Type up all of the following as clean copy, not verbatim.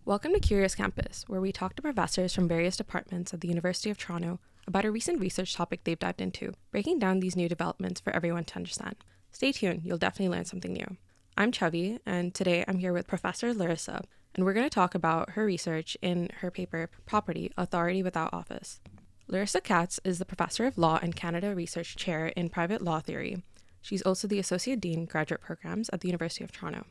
Welcome to Curious Campus, where we talk to professors from various departments at the University of Toronto about a recent research topic they've dived into, breaking down these new developments for everyone to understand. Stay tuned, you'll definitely learn something new. I'm Chubby, and today I'm here with Professor Larissa, and we're going to talk about her research in her paper, Property, Authority Without Office. Larissa Katz is the Professor of Law and Canada Research Chair in Private Law Theory. She's also the Associate Dean Graduate Programs at the University of Toronto.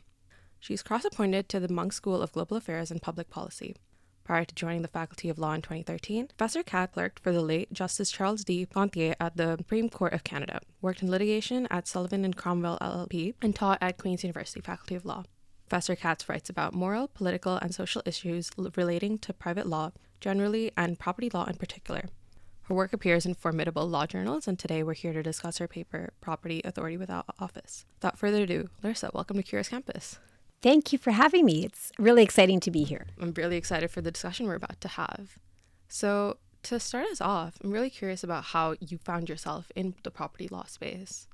She's cross-appointed to the Munk School of Global Affairs and Public Policy. Prior to joining the Faculty of Law in 2013, Professor Katz clerked for the late Justice Charles D. Gonthier at the Supreme Court of Canada, worked in litigation at Sullivan Cromwell LLP, and taught at Queen's University Faculty of Law. Professor Katz writes about moral, political, and social issues relating to private law generally and property law in particular. Her work appears in formidable law journals, and today we're here to discuss her paper, Property, Authority Without Office. Without further ado, Larissa, welcome to Curious Campus. Thank you for having me. It's really exciting to be here. I'm really excited for the discussion we're about to have. So to start us off, I'm really curious about how you found yourself in the property law space.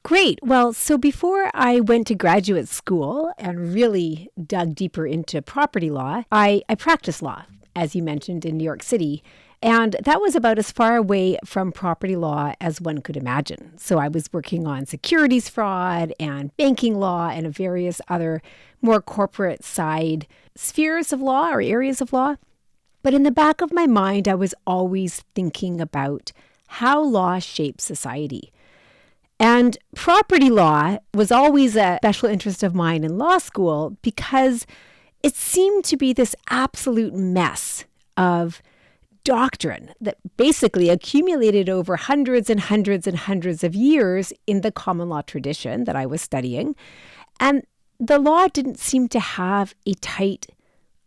Great. Well, so before I went to graduate school and really dug deeper into property law, I practiced law, as you mentioned, in New York City. And that was about as far away from property law as one could imagine. So I was working on securities fraud and banking law and various other more corporate side spheres of law or areas of law. But in the back of my mind, I was always thinking about how law shapes society. And property law was always a special interest of mine in law school because it seemed to be this absolute mess of doctrine that basically accumulated over hundreds and hundreds and hundreds of years in the common law tradition that I was studying. And the law didn't seem to have a tight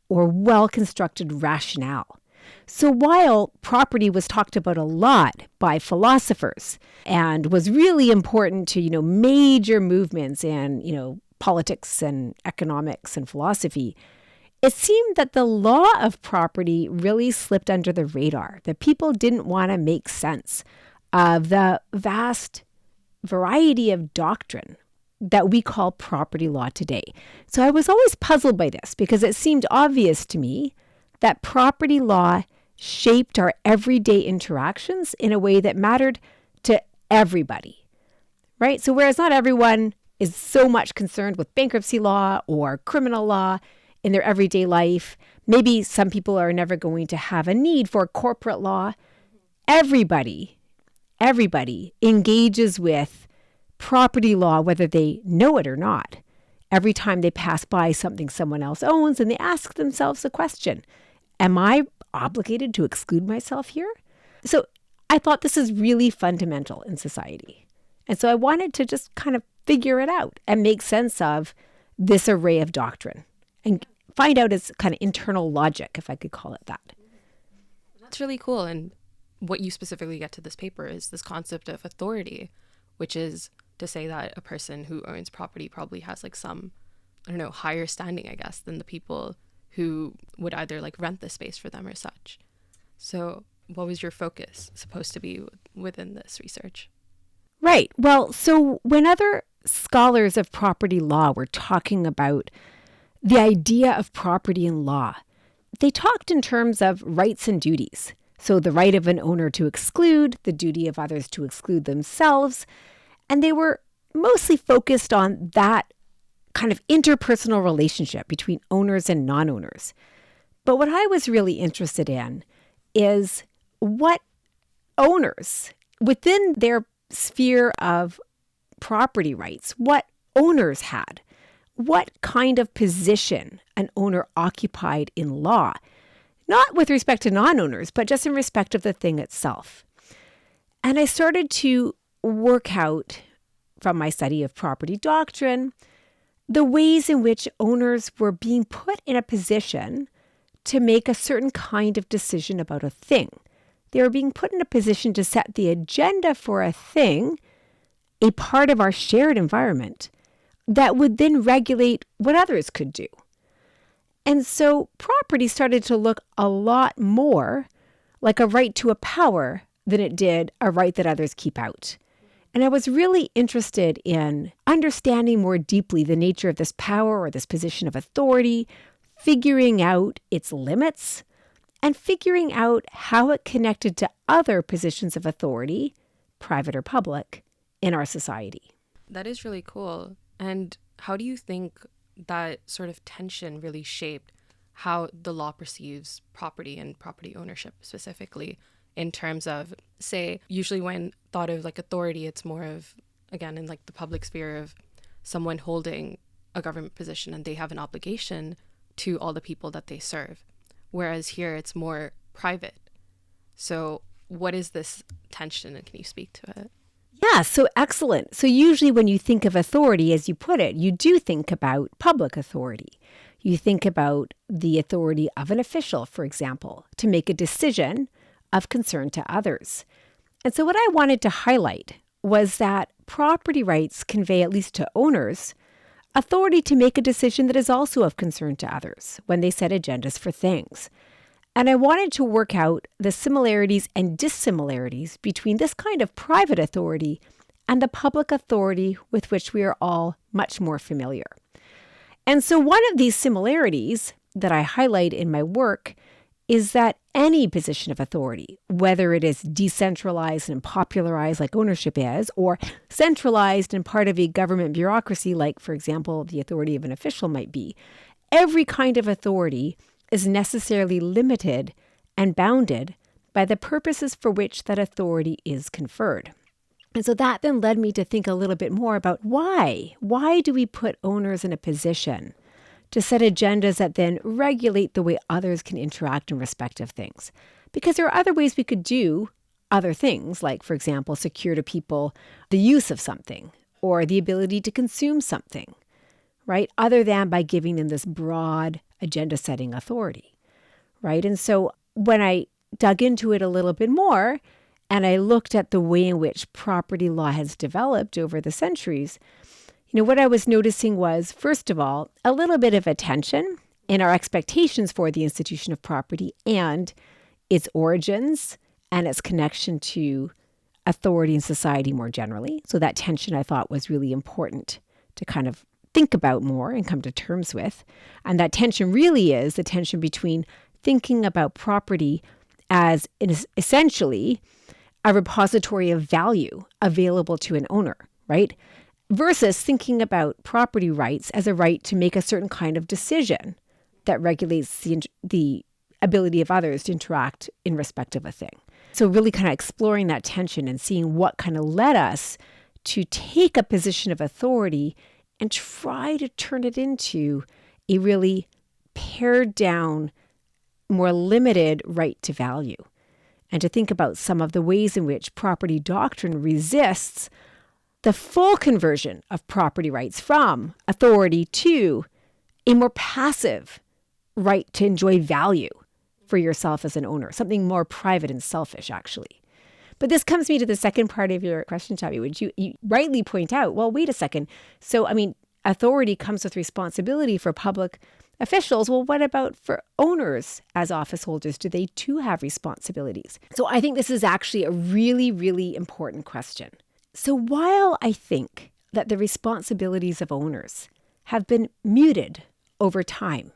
or well-constructed rationale. So while property was talked about a lot by philosophers and was really important to, major movements in, politics and economics and philosophy, it seemed that the law of property really slipped under the radar, that people didn't want to make sense of the vast variety of doctrine that we call property law today. So I was always puzzled by this because it seemed obvious to me that property law shaped our everyday interactions in a way that mattered to everybody, right? So whereas not everyone is so much concerned with bankruptcy law or criminal law in their everyday life, maybe some people are never going to have a need for corporate law. Everybody engages with property law, whether they know it or not. Every time they pass by something someone else owns and they ask themselves the question, am I obligated to exclude myself here? So I thought this is really fundamental in society. And so I wanted to just kind of figure it out and make sense of this array of doctrine and find out its kind of internal logic, if I could call it that. That's really cool. And what you specifically get to this paper is this concept of authority, which is to say that a person who owns property probably has some, higher standing, I guess, than the people who would either rent the space for them or such. So what was your focus supposed to be within this research? Right. Well, so when other scholars of property law were talking about the idea of property in law, they talked in terms of rights and duties. So the right of an owner to exclude, the duty of others to exclude themselves. And they were mostly focused on that kind of interpersonal relationship between owners and non-owners. But what I was really interested in is what owners within their sphere of property rights, what owners had, what kind of position an owner occupied in law, not with respect to non-owners, but just in respect of the thing itself. And I started to work out from my study of property doctrine the ways in which owners were being put in a position to make a certain kind of decision about a thing. They were being put in a position to set the agenda for a thing, a part of our shared environment, that would then regulate what others could do. And so property started to look a lot more like a right to a power than it did a right that others keep out. And I was really interested in understanding more deeply the nature of this power or this position of authority figuring out its limits, and figuring out how it connected to other positions of authority, private or public, in our society. That is really cool. And how do you think that sort of tension really shaped how the law perceives property and property ownership specifically, in terms of, say, usually when thought of like authority, it's more of, again, in like the public sphere of someone holding a government position and they have an obligation to all the people that they serve. Whereas here it's more private. So what is this tension, and can you speak to it? Yeah, so excellent. So usually when you think of authority, as you put it, you do think about public authority. You think about the authority of an official, for example, to make a decision of concern to others. And so what I wanted to highlight was that property rights convey, at least to owners, authority to make a decision that is also of concern to others when they set agendas for things. And I wanted to work out the similarities and dissimilarities between this kind of private authority and the public authority with which we are all much more familiar. And so one of these similarities that I highlight in my work is that any position of authority, whether it is decentralized and popularized like ownership is, or centralized and part of a government bureaucracy like, for example, the authority of an official might be, every kind of authority is necessarily limited and bounded by the purposes for which that authority is conferred. And so that then led me to think a little bit more about why. Why do we put owners in a position to set agendas that then regulate the way others can interact in respect of things? Because there are other ways we could do other things, like, for example, secure to people the use of something or the ability to consume something, right? Other than by giving them this broad agenda-setting authority, right? And so when I dug into it a little bit more, and I looked at the way in which property law has developed over the centuries, what I was noticing was, first of all, a little bit of a tension in our expectations for the institution of property and its origins and its connection to authority in society more generally. So that tension I thought was really important to kind of think about more and come to terms with. And that tension really is the tension between thinking about property as essentially a repository of value available to an owner, right? Versus thinking about property rights as a right to make a certain kind of decision that regulates the ability of others to interact in respect of a thing. So really kind of exploring that tension and seeing what kind of led us to take a position of authority and try to turn it into a really pared down, more limited right to value. And to think about some of the ways in which property doctrine resists the full conversion of property rights from authority to a more passive right to enjoy value for yourself as an owner, something more private and selfish, actually. But this comes me to the second part of your question, Tabby, which you rightly point out, well, wait a second. So, authority comes with responsibility for public officials. Well, what about for owners as office holders? Do they too have responsibilities? So I think this is actually a really, really important question. So while I think that the responsibilities of owners have been muted over time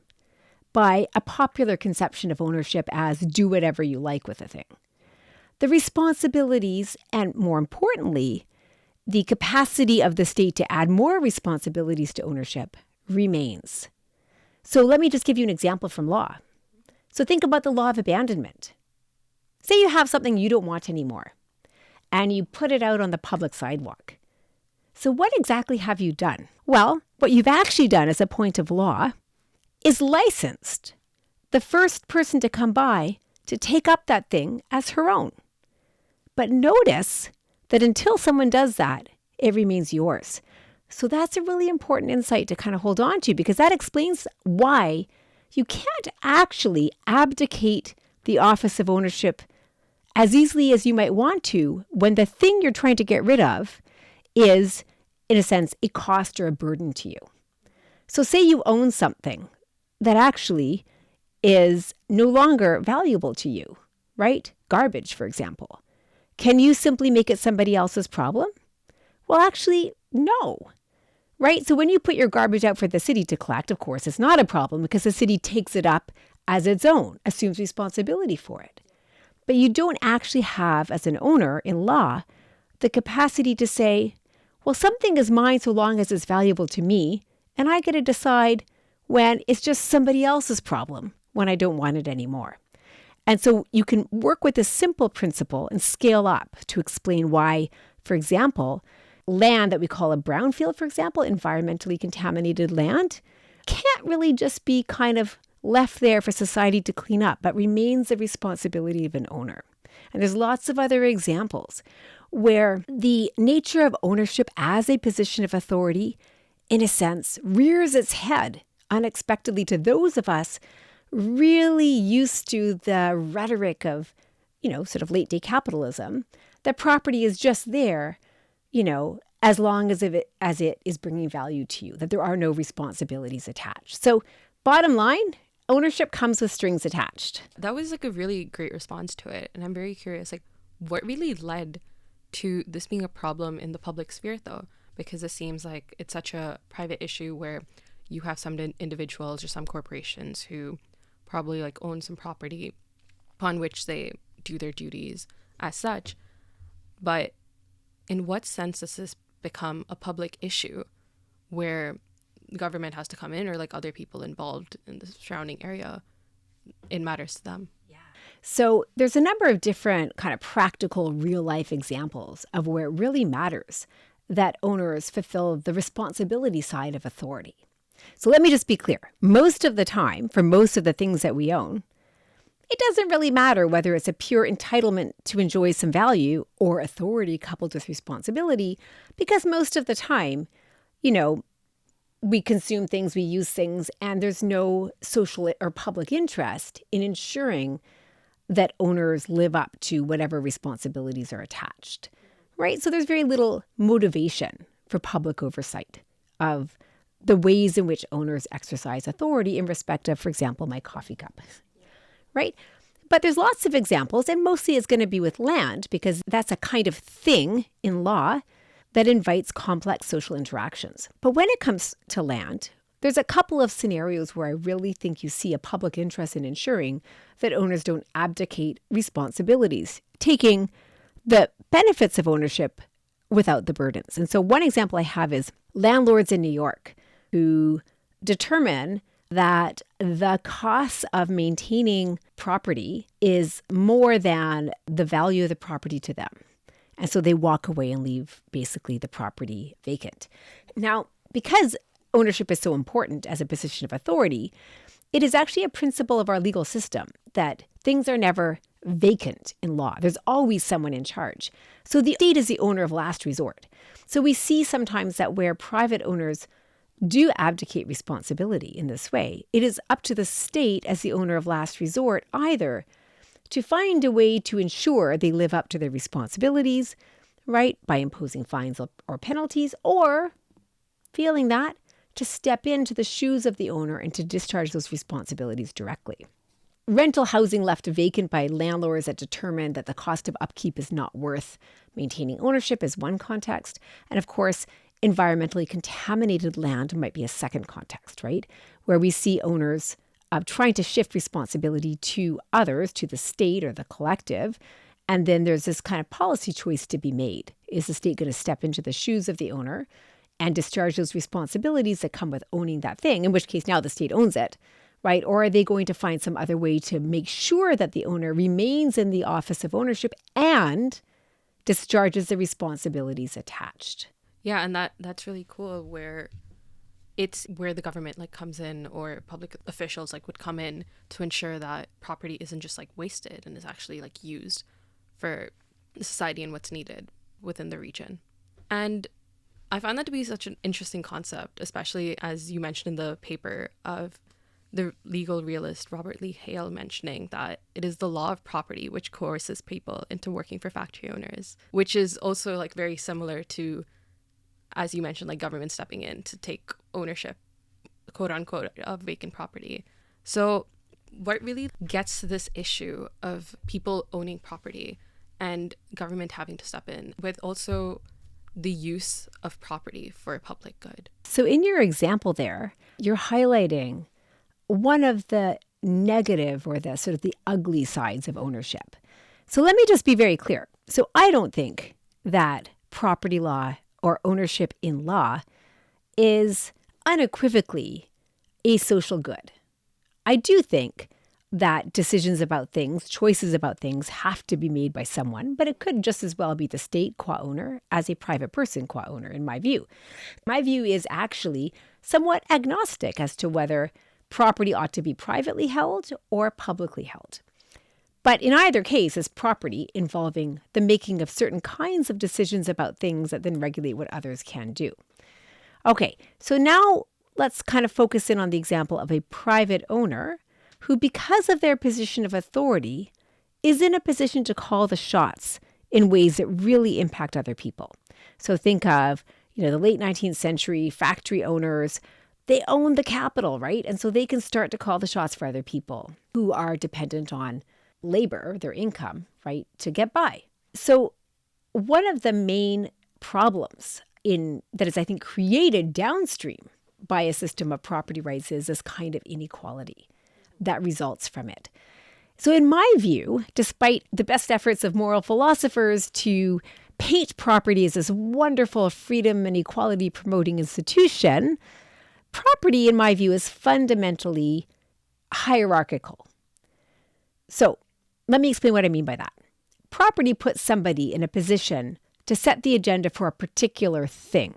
by a popular conception of ownership as do whatever you like with a thing, the responsibilities and, more importantly, the capacity of the state to add more responsibilities to ownership remains. So let me just give you an example from law. So think about the law of abandonment. Say you have something you don't want anymore, and you put it out on the public sidewalk. So what exactly have you done? Well, what you've actually done as a point of law is licensed the first person to come by to take up that thing as her own. But notice that until someone does that, it remains yours. So that's a really important insight to kind of hold on to, because that explains why you can't actually abdicate the office of ownership as easily as you might want to when the thing you're trying to get rid of is, in a sense, a cost or a burden to you. So say you own something that actually is no longer valuable to you, right? Garbage, for example. Can you simply make it somebody else's problem? Well, actually, no. right? So when you put your garbage out for the city to collect, of course, it's not a problem because the city takes it up as its own, assumes responsibility for it. But you don't actually have, as an owner in law, the capacity to say, well, something is mine so long as it's valuable to me, and I get to decide when it's just somebody else's problem when I don't want it anymore. And so you can work with a simple principle and scale up to explain why, for example, land that we call a brownfield, for example, environmentally contaminated land, can't really just be kind of left there for society to clean up, but remains the responsibility of an owner. And there's lots of other examples where the nature of ownership as a position of authority, in a sense, rears its head unexpectedly to those of us really used to the rhetoric of, sort of late day capitalism, that property is just there, as long as it is bringing value to you, that there are no responsibilities attached. So bottom line, ownership comes with strings attached. That was like a really great response to it. And I'm very curious, like, what really led to this being a problem in the public sphere, though? Because it seems like it's such a private issue where you have some individuals or some corporations who probably like own some property upon which they do their duties as such. But in what sense does this become a public issue where the government has to come in, or like other people involved in the surrounding area, it matters to them? So there's a number of different kind of practical real life examples of where it really matters that owners fulfill the responsibility side of authority. So let me just be clear. Most of the time, for most of the things that we own, it doesn't really matter whether it's a pure entitlement to enjoy some value or authority coupled with responsibility, because most of the time, we consume things, we use things, and there's no social or public interest in ensuring that owners live up to whatever responsibilities are attached, right? So there's very little motivation for public oversight of the ways in which owners exercise authority in respect of, for example, my coffee cup, right? But there's lots of examples, and mostly it's going to be with land because that's a kind of thing in law that invites complex social interactions. But when it comes to land, there's a couple of scenarios where I really think you see a public interest in ensuring that owners don't abdicate responsibilities, taking the benefits of ownership without the burdens. And so one example I have is landlords in New York who determine that the cost of maintaining property is more than the value of the property to them. And so they walk away and leave basically the property vacant. Now, because ownership is so important as a position of authority, it is actually a principle of our legal system that things are never vacant in law. There's always someone in charge. So the state is the owner of last resort. So we see sometimes that where private owners do abdicate responsibility in this way, it is up to the state as the owner of last resort either to find a way to ensure they live up to their responsibilities, right, by imposing fines or penalties, or feeling that to step into the shoes of the owner and to discharge those responsibilities directly. Rental housing left vacant by landlords that determine that the cost of upkeep is not worth maintaining ownership is one context. And of course, environmentally contaminated land might be a second context, right? Where we see owners trying to shift responsibility to others, to the state or the collective. And then there's this kind of policy choice to be made. Is the state going to step into the shoes of the owner and discharge those responsibilities that come with owning that thing, in which case now the state owns it, right? Or are they going to find some other way to make sure that the owner remains in the office of ownership and discharges the responsibilities attached? Yeah, and that's really cool where it's where the government like comes in, or public officials like would come in to ensure that property isn't just like wasted and is actually like used for the society and what's needed within the region. And I find that to be such an interesting concept, especially as you mentioned in the paper of the legal realist Robert Lee Hale mentioning that it is the law of property which coerces people into working for factory owners, which is also like very similar to, as you mentioned, like government stepping in to take ownership, quote unquote, of vacant property. So what really gets to this issue of people owning property and government having to step in with also the use of property for public good. So in your example there, you're highlighting one of the negative or the sort of the ugly sides of ownership. So let me just be very clear. So I don't think that property law or ownership in law is unequivocally a social good. I do think that decisions about things, choices about things have to be made by someone, but it could just as well be the state qua owner as a private person qua owner, in my view. My view is actually somewhat agnostic as to whether property ought to be privately held or publicly held. But in either case, it's property involving the making of certain kinds of decisions about things that then regulate what others can do. Okay, so now let's kind of focus in on the example of a private owner who, because of their position of authority, is in a position to call the shots in ways that really impact other people. So think of, the late 19th century factory owners. They own the capital, right? And so they can start to call the shots for other people who are dependent on labor, their income, right, to get by. So one of the main problems that is, I think, created downstream by a system of property rights is this kind of inequality that results from it. So in my view, despite the best efforts of moral philosophers to paint property as this wonderful freedom and equality promoting institution, property, in my view, is fundamentally hierarchical. So let me explain what I mean by that. Property puts somebody in a position to set the agenda for a particular thing.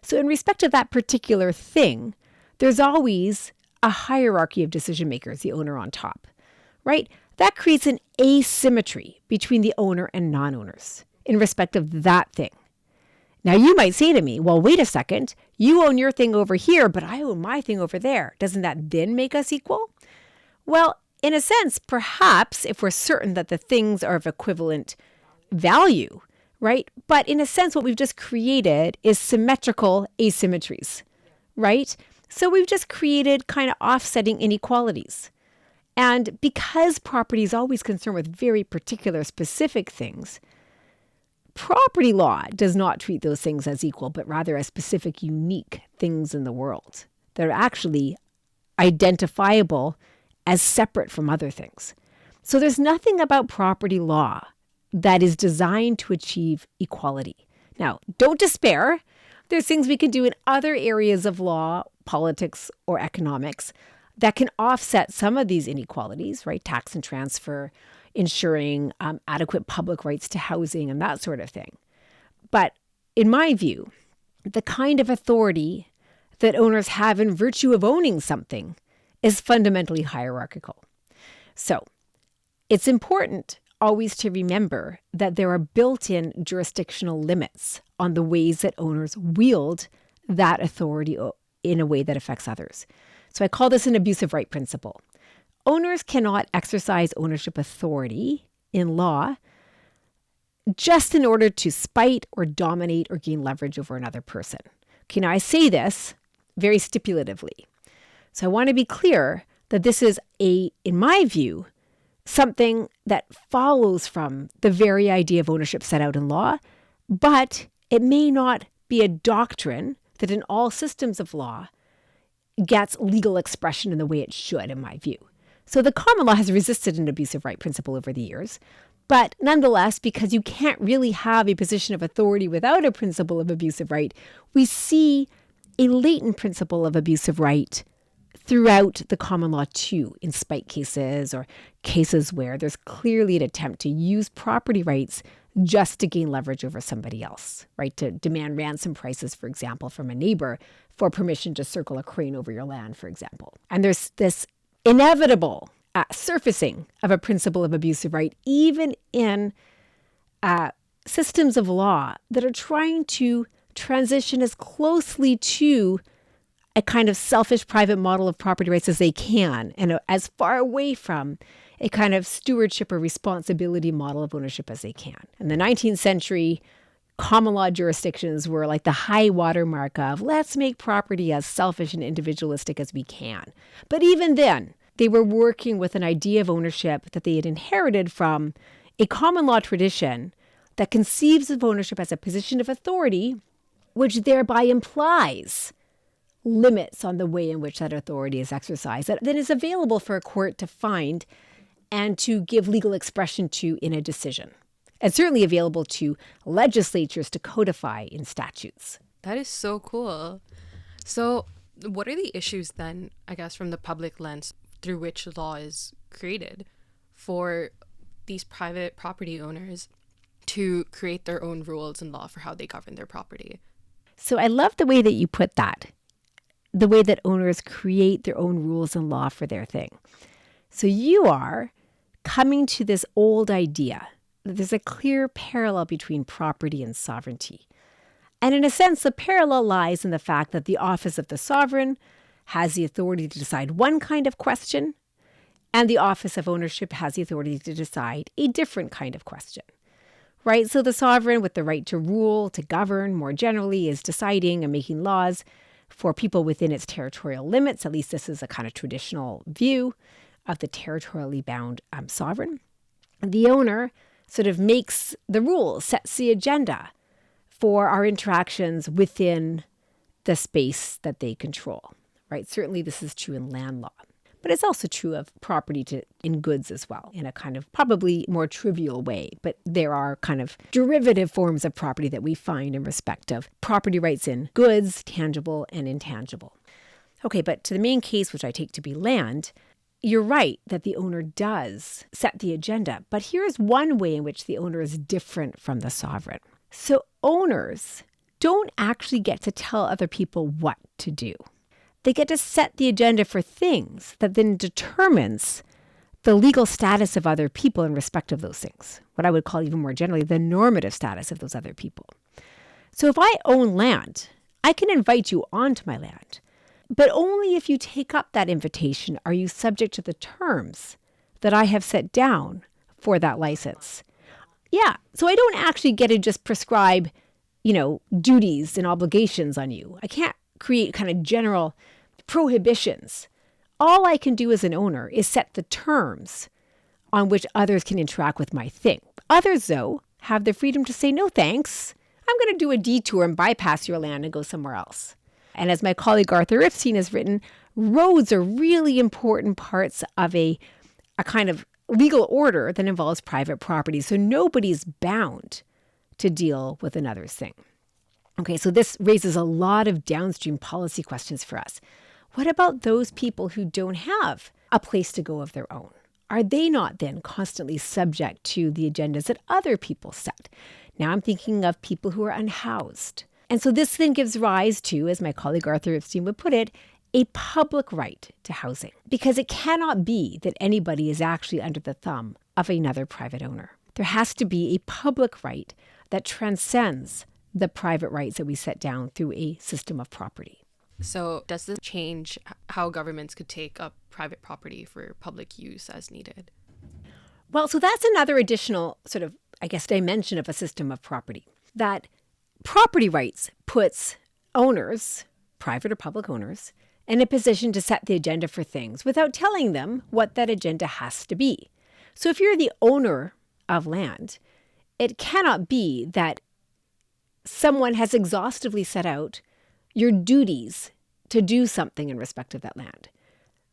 So in respect of that particular thing, there's always a hierarchy of decision makers, the owner on top, right? That creates an asymmetry between the owner and non-owners in respect of that thing. Now, you might say to me, well, wait a second, you own your thing over here, but I own my thing over there. Doesn't that then make us equal? Well, in a sense, perhaps if we're certain that the things are of equivalent value, right? But in a sense, what we've just created is symmetrical asymmetries, right? So we've just created kind of offsetting inequalities. And because property is always concerned with very particular specific things, property law does not treat those things as equal, but rather as specific, unique things in the world that are actually identifiable as separate from other things. So there's nothing about property law that is designed to achieve equality. Now, don't despair. There's things we can do in other areas of law, politics, or economics that can offset some of these inequalities, right? Tax and transfer, ensuring adequate public rights to housing and that sort of thing. But in my view, the kind of authority that owners have in virtue of owning something is fundamentally hierarchical. So it's important always to remember that there are built-in jurisdictional limits on the ways that owners wield that authority in a way that affects others. So I call this an abusive right principle. Owners cannot exercise ownership authority in law just in order to spite or dominate or gain leverage over another person. Okay, now I say this very stipulatively. So I want to be clear that this is in my view, something that follows from the very idea of ownership set out in law, but it may not be a doctrine that in all systems of law gets legal expression in the way it should, in my view. So the common law has resisted an abusive right principle over the years, but nonetheless, because you can't really have a position of authority without a principle of abusive right, we see a latent principle of abusive right throughout the common law too, in spite cases or cases where there's clearly an attempt to use property rights just to gain leverage over somebody else, right? To demand ransom prices, for example, from a neighbor for permission to circle a crane over your land, for example. And there's this inevitable surfacing of a principle of abusive right, even in systems of law that are trying to transition as closely to a kind of selfish private model of property rights as they can, and as far away from a kind of stewardship or responsibility model of ownership as they can. In the 19th century, common law jurisdictions were like the high watermark of let's make property as selfish and individualistic as we can. But even then, they were working with an idea of ownership that they had inherited from a common law tradition that conceives of ownership as a position of authority, which thereby implies limits on the way in which that authority is exercised, that then is available for a court to find and to give legal expression to in a decision, and certainly available to legislatures to codify in statutes. That is so cool. So what are the issues then, I guess, from the public lens through which law is created for these private property owners to create their own rules and law for how they govern their property? So I love the way that you put that, the way that owners create their own rules and law for their thing. So you are coming to this old idea that there's a clear parallel between property and sovereignty. And in a sense, the parallel lies in the fact that the office of the sovereign has the authority to decide one kind of question, and the office of ownership has the authority to decide a different kind of question, right? So the sovereign with the right to rule, to govern more generally, is deciding and making laws for people within its territorial limits. At least this is a kind of traditional view of the territorially bound sovereign. The owner sort of makes the rules, sets the agenda for our interactions within the space that they control, right? Certainly this is true in land law, but it's also true of property in goods as well, in a kind of probably more trivial way. But there are kind of derivative forms of property that we find in respect of property rights in goods, tangible and intangible. Okay, but to the main case, which I take to be land, you're right that the owner does set the agenda, but here's one way in which the owner is different from the sovereign. So owners don't actually get to tell other people what to do. They get to set the agenda for things that then determines the legal status of other people in respect of those things, what I would call even more generally the normative status of those other people. So if I own land, I can invite you onto my land, but only if you take up that invitation are you subject to the terms that I have set down for that license. Yeah, so I don't actually get to just prescribe, duties and obligations on you. I can't create kind of general prohibitions. All I can do as an owner is set the terms on which others can interact with my thing. Others, though, have the freedom to say, no thanks. I'm going to do a detour and bypass your land and go somewhere else. And as my colleague Arthur Ripstein has written, roads are really important parts of a kind of legal order that involves private property. So nobody's bound to deal with another's thing. Okay, so this raises a lot of downstream policy questions for us. What about those people who don't have a place to go of their own? Are they not then constantly subject to the agendas that other people set? Now I'm thinking of people who are unhoused. And so this then gives rise to, as my colleague Arthur Epstein would put it, a public right to housing. Because it cannot be that anybody is actually under the thumb of another private owner. There has to be a public right that transcends the private rights that we set down through a system of property. So does this change how governments could take up private property for public use as needed? Well, so that's another additional sort of, dimension of a system of property. That property rights puts owners, private or public owners, in a position to set the agenda for things without telling them what that agenda has to be. So if you're the owner of land, it cannot be that someone has exhaustively set out your duties to do something in respect of that land.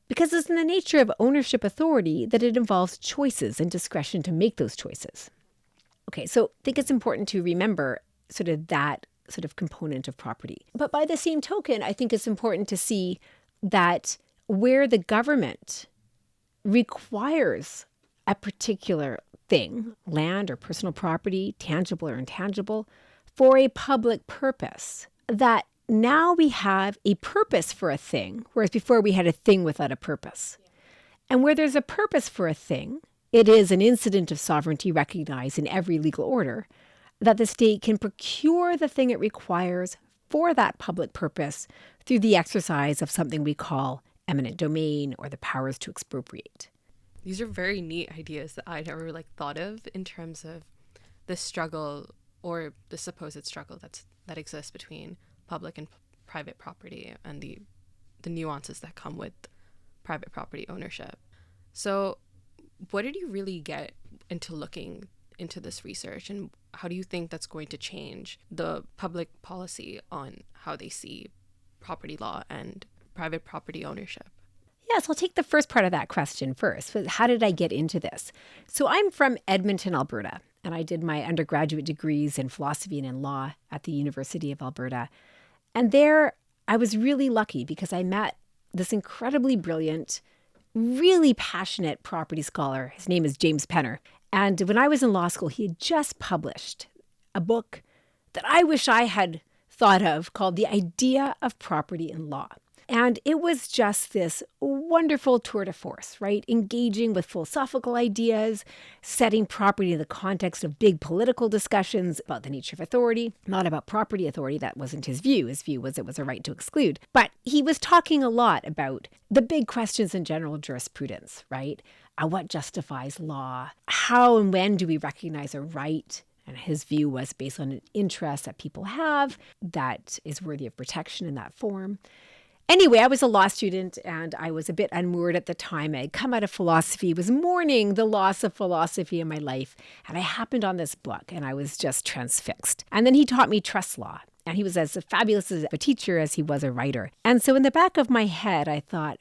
Because it's in the nature of ownership authority that it involves choices and discretion to make those choices. Okay, so I think it's important to remember sort of that sort of component of property. But by the same token, I think it's important to see that where the government requires a particular thing, land or personal property, tangible or intangible, for a public purpose, that now we have a purpose for a thing, whereas before we had a thing without a purpose. Yeah. And where there's a purpose for a thing, it is an incident of sovereignty recognized in every legal order, that the state can procure the thing it requires for that public purpose through the exercise of something we call eminent domain or the powers to expropriate. These are very neat ideas that I never thought of in terms of the struggle or the supposed struggle that exists between public and private property and the nuances that come with private property ownership. So what did you really get into looking into this research, and how do you think that's going to change the public policy on how they see property law and private property ownership? Yes, I'll take the first part of that question first. How did I get into this? So I'm from Edmonton, Alberta, and I did my undergraduate degrees in philosophy and in law at the University of Alberta. And there I was really lucky because I met this incredibly brilliant, really passionate property scholar. His name is James Penner. And when I was in law school, he had just published a book that I wish I had thought of called The Idea of Property in Law. And it was just this wonderful tour de force, right? Engaging with philosophical ideas, setting property in the context of big political discussions about the nature of authority, not about property authority. That wasn't his view. His view was it was a right to exclude. But he was talking a lot about the big questions in general jurisprudence, right? What justifies law? How and when do we recognize a right? And his view was based on an interest that people have that is worthy of protection in that form. Anyway, I was a law student and I was a bit unmoored at the time. I had come out of philosophy, was mourning the loss of philosophy in my life. And I happened on this book and I was just transfixed. And then he taught me trust law. And he was as fabulous as a teacher as he was a writer. And so in the back of my head, I thought,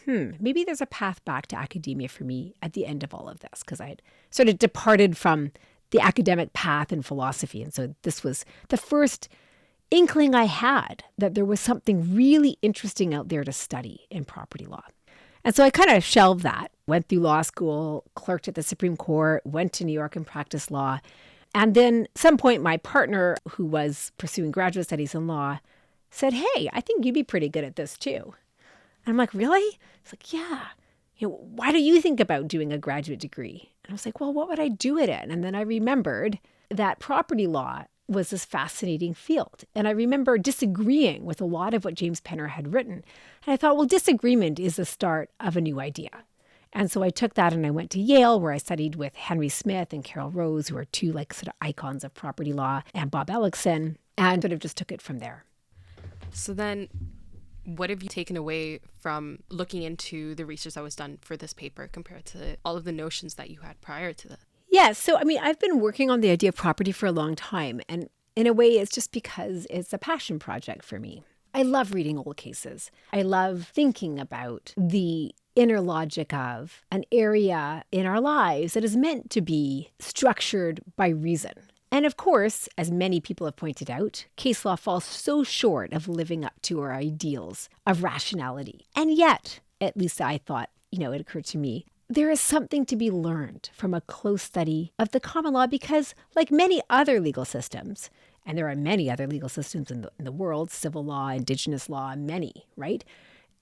maybe there's a path back to academia for me at the end of all of this, because I had sort of departed from the academic path in philosophy. And so this was the first inkling I had that there was something really interesting out there to study in property law. And so I kind of shelved that, went through law school, clerked at the Supreme Court, went to New York and practiced law. And then at some point, my partner, who was pursuing graduate studies in law, said, "Hey, I think you'd be pretty good at this too." And I'm like, "Really?" It's like, "Yeah. Why do you think about doing a graduate degree?" And I was like, "Well, what would I do it in?" And then I remembered that property law was this fascinating field. And I remember disagreeing with a lot of what James Penner had written. And I thought, well, disagreement is the start of a new idea. And so I took that and I went to Yale, where I studied with Henry Smith and Carol Rose, who are two sort of icons of property law, and Bob Ellickson, and sort of just took it from there. So then what have you taken away from looking into the research that was done for this paper compared to all of the notions that you had prior to that? Yes. So, I've been working on the idea of property for a long time. And in a way, it's just because it's a passion project for me. I love reading old cases. I love thinking about the inner logic of an area in our lives that is meant to be structured by reason. And of course, as many people have pointed out, case law falls so short of living up to our ideals of rationality. And yet, at least I thought, it occurred to me, there is something to be learned from a close study of the common law because, like many other legal systems, and there are many other legal systems in the world, civil law, indigenous law, many, right?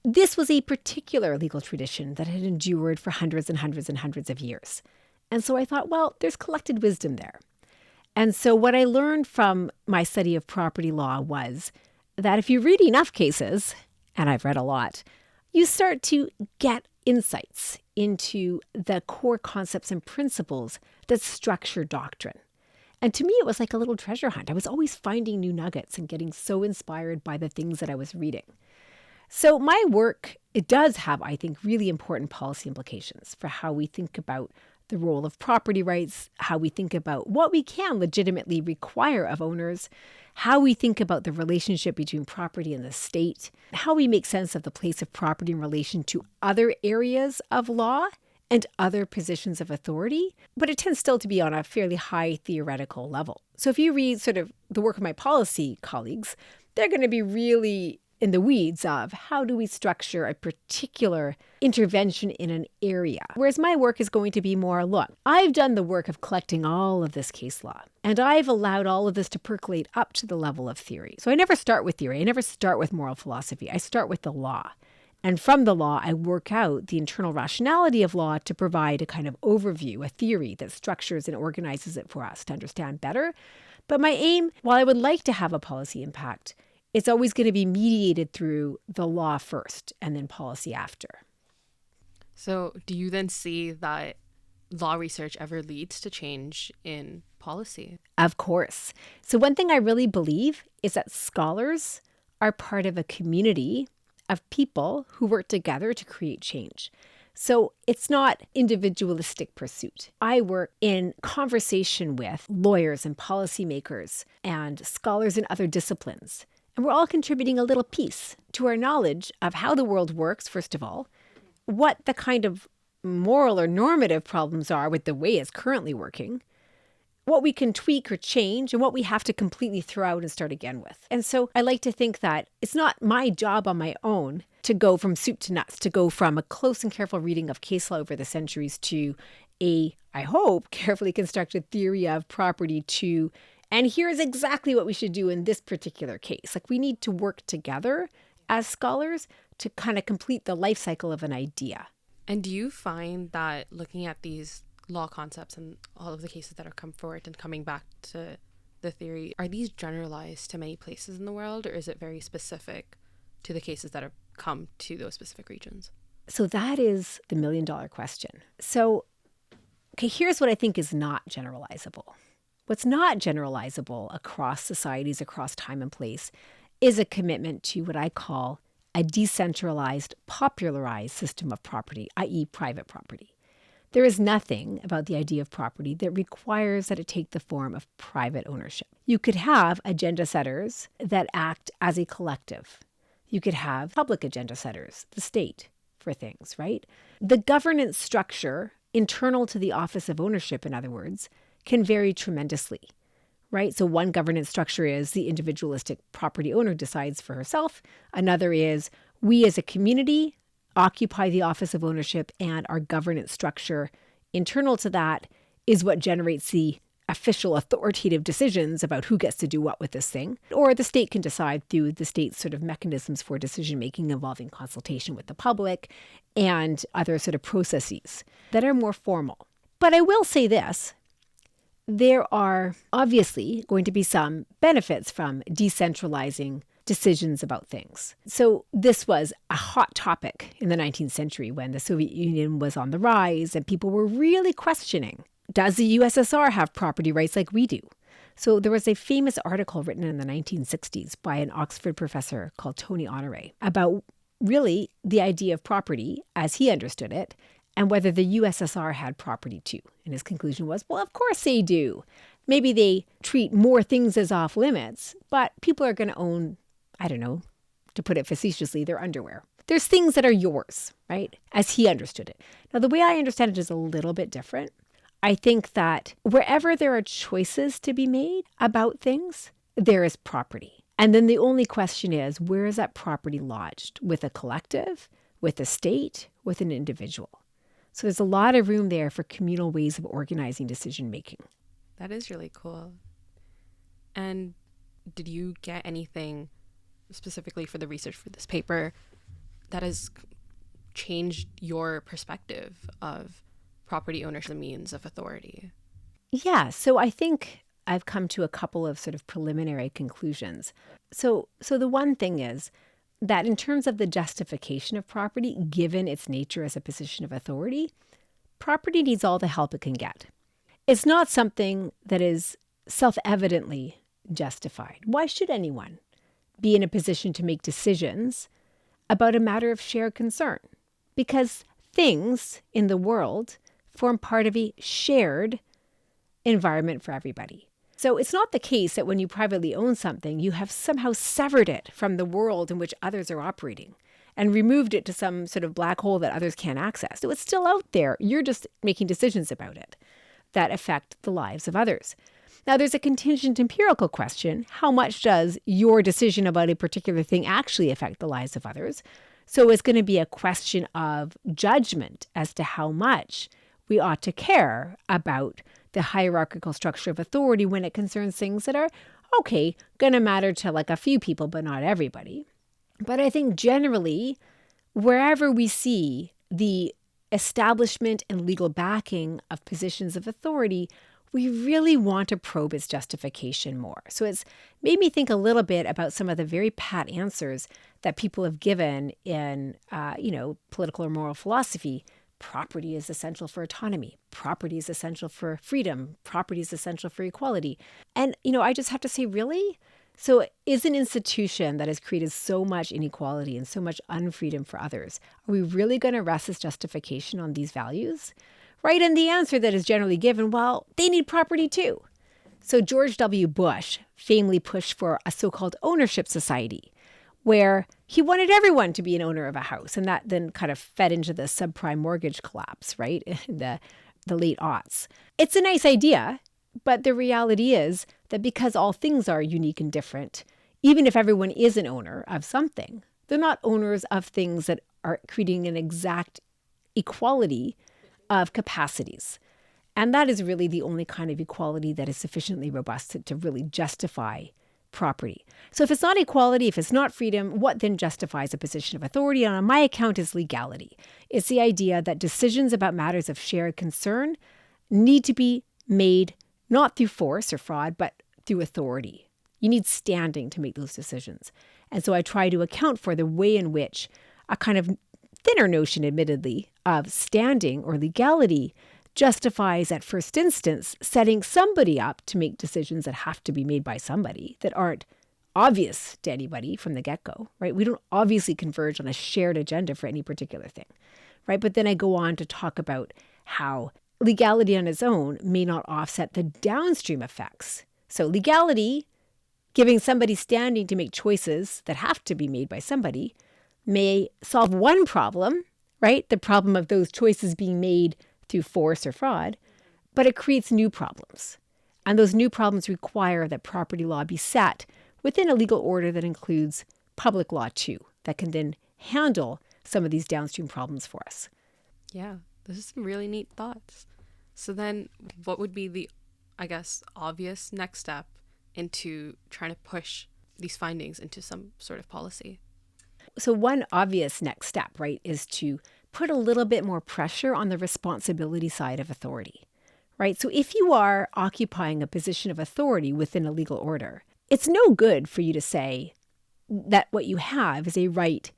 This was a particular legal tradition that had endured for hundreds and hundreds and hundreds of years. And so I thought, well, there's collected wisdom there. And so what I learned from my study of property law was that if you read enough cases, and I've read a lot, you start to get insights into the core concepts and principles that structure doctrine. And to me, it was like a little treasure hunt. I was always finding new nuggets and getting so inspired by the things that I was reading. So my work, it does have, I think, really important policy implications for how we think about the role of property rights, how we think about what we can legitimately require of owners, how we think about the relationship between property and the state, how we make sense of the place of property in relation to other areas of law and other positions of authority, but it tends still to be on a fairly high theoretical level. So if you read sort of the work of my policy colleagues, they're going to be really in the weeds of how do we structure a particular intervention in an area. Whereas my work is going to be more, look, I've done the work of collecting all of this case law, and I've allowed all of this to percolate up to the level of theory. So I never start with theory. I never start with moral philosophy. I start with the law. And from the law, I work out the internal rationality of law to provide a kind of overview, a theory that structures and organizes it for us to understand better. But my aim, while I would like to have a policy impact, it's always going to be mediated through the law first and then policy after. So do you then see that law research ever leads to change in policy? Of course. So one thing I really believe is that scholars are part of a community of people who work together to create change. So it's not individualistic pursuit. I work in conversation with lawyers and policymakers and scholars in other disciplines. And we're all contributing a little piece to our knowledge of how the world works, first of all, what the kind of moral or normative problems are with the way it's currently working, what we can tweak or change, and what we have to completely throw out and start again with. And so I like to think that it's not my job on my own to go from soup to nuts, to go from a close and careful reading of case law over the centuries to a, I hope, carefully constructed theory of property to, and here's exactly what we should do in this particular case. Like, we need to work together as scholars to kind of complete the life cycle of an idea. And do you find that looking at these law concepts and all of the cases that have come forward and coming back to the theory, are these generalized to many places in the world, or is it very specific to the cases that have come to those specific regions? So that is the million-dollar question. So, okay, here's what I think is not generalizable. What's not generalizable across societies, across time and place, is a commitment to what I call a decentralized, popularized system of property, i.e. private property. There is nothing about the idea of property that requires that it take the form of private ownership. You could have agenda setters that act as a collective. You could have public agenda setters, the state, for things, right? The governance structure, internal to the office of ownership, in other words, can vary tremendously, right? So one governance structure is the individualistic property owner decides for herself. Another is we as a community occupy the office of ownership, and our governance structure internal to that is what generates the official authoritative decisions about who gets to do what with this thing. Or the state can decide through the state's sort of mechanisms for decision making involving consultation with the public and other sort of processes that are more formal. But I will say this. There are obviously going to be some benefits from decentralizing decisions about things. So this was a hot topic in the 19th century when the Soviet Union was on the rise and people were really questioning, does the USSR have property rights like we do? So there was a famous article written in the 1960s by an Oxford professor called Tony Honore about really the idea of property as he understood it and whether the USSR had property too. And his conclusion was, well, of course they do. Maybe they treat more things as off limits, but people are going to own, I don't know, to put it facetiously, their underwear. There's things that are yours, right? As he understood it. Now, the way I understand it is a little bit different. I think that wherever there are choices to be made about things, there is property. And then the only question is, where is that property lodged? With a collective, with a state, with an individual? So there's a lot of room there for communal ways of organizing decision making. That is really cool. And did you get anything specifically for the research for this paper that has changed your perspective of property ownership as a means of authority? Yeah, so I think I've come to a couple of sort of preliminary conclusions. So the one thing is that in terms of the justification of property, given its nature as a position of authority, property needs all the help it can get. It's not something that is self-evidently justified. Why should anyone be in a position to make decisions about a matter of shared concern? Because things in the world form part of a shared environment for everybody. So it's not the case that when you privately own something, you have somehow severed it from the world in which others are operating and removed it to some sort of black hole that others can't access. So it's still out there. You're just making decisions about it that affect the lives of others. Now, there's a contingent empirical question. How much does your decision about a particular thing actually affect the lives of others? So it's going to be a question of judgment as to how much we ought to care about the hierarchical structure of authority when it concerns things that are, okay, going to matter to like a few people, but not everybody. But I think generally, wherever we see the establishment and legal backing of positions of authority, we really want to probe its justification more. So it's made me think a little bit about some of the very pat answers that people have given in, political or moral philosophy. Property is essential for autonomy. Property is essential for freedom. Property is essential for equality. And, I just have to say, really, So is an institution that has created so much inequality and so much unfreedom for others, are we really going to rest its justification on these values? Right? And the answer that is generally given, well, they need property too. So George W. Bush famously pushed for a so-called ownership society, where he wanted everyone to be an owner of a house. And that then kind of fed into the subprime mortgage collapse, right? In the late aughts. It's a nice idea, but the reality is that because all things are unique and different, even if everyone is an owner of something, they're not owners of things that are creating an exact equality of capacities. And that is really the only kind of equality that is sufficiently robust to really justify property. So if it's not equality, if it's not freedom, what then justifies a position of authority? And on my account is legality. It's the idea that decisions about matters of shared concern need to be made not through force or fraud, but through authority. You need standing to make those decisions. And so I try to account for the way in which a kind of thinner notion, admittedly, of standing or legality justifies at first instance setting somebody up to make decisions that have to be made by somebody that aren't obvious to anybody from the get-go, right? We don't obviously converge on a shared agenda for any particular thing, right? But then I go on to talk about how legality on its own may not offset the downstream effects. So legality, giving somebody standing to make choices that have to be made by somebody, may solve one problem, right? The problem of those choices being made through force or fraud, but it creates new problems. And those new problems require that property law be set within a legal order that includes public law too, that can then handle some of these downstream problems for us. Yeah, this is some really neat thoughts. So then what would be the, I guess, obvious next step into trying to push these findings into some sort of policy? So one obvious next step, right, is to put a little bit more pressure on the responsibility side of authority, right? So if you are occupying a position of authority within a legal order, it's no good for you to say that what you have is a right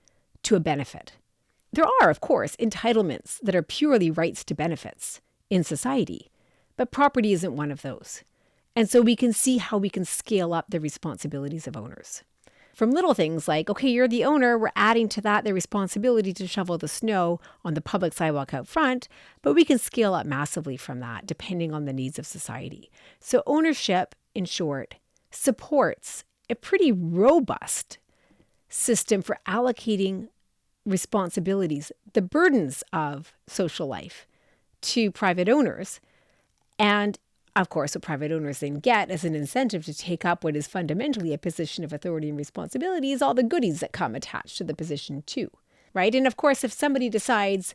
to a benefit. There are, of course, entitlements that are purely rights to benefits in society, but property isn't one of those. And so we can see how we can scale up the responsibilities of owners. From little things like, okay, you're the owner, we're adding to that the responsibility to shovel the snow on the public sidewalk out front, but we can scale up massively from that depending on the needs of society. So ownership, in short, supports a pretty robust system for allocating responsibilities, the burdens of social life, to private owners. And of course, what private owners then get as an incentive to take up what is fundamentally a position of authority and responsibility is all the goodies that come attached to the position too, right? And of course, if somebody decides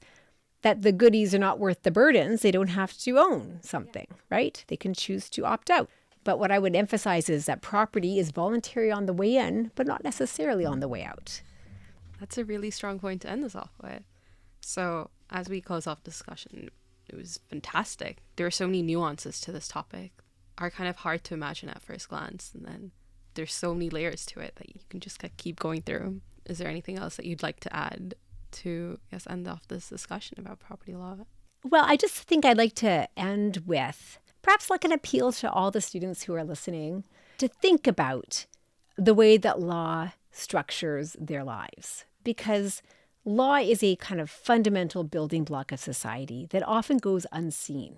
that the goodies are not worth the burdens, they don't have to own something, right? They can choose to opt out. But what I would emphasize is that property is voluntary on the way in, but not necessarily on the way out. That's a really strong point to end this off with. So as we close off discussion, it was fantastic. There are so many nuances to this topic, are kind of hard to imagine at first glance. And then there's so many layers to it that you can just keep going through. Is there anything else that you'd like to add to, I guess, end off this discussion about property law? Well, I just think I'd like to end with perhaps like an appeal to all the students who are listening to think about the way that law structures their lives. Because law is a kind of fundamental building block of society that often goes unseen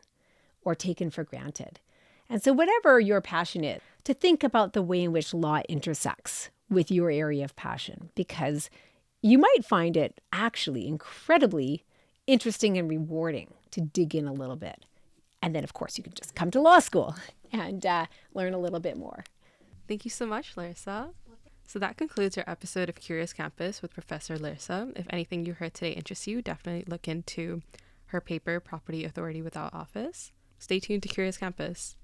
or taken for granted. And so whatever your passion is, to think about the way in which law intersects with your area of passion, because you might find it actually incredibly interesting and rewarding to dig in a little bit. And then, of course, you can just come to law school and learn a little bit more. Thank you so much, Larissa. So that concludes our episode of Curious Campus with Professor Larissa. If anything you heard today interests you, definitely look into her paper, Property Authority Without Office. Stay tuned to Curious Campus.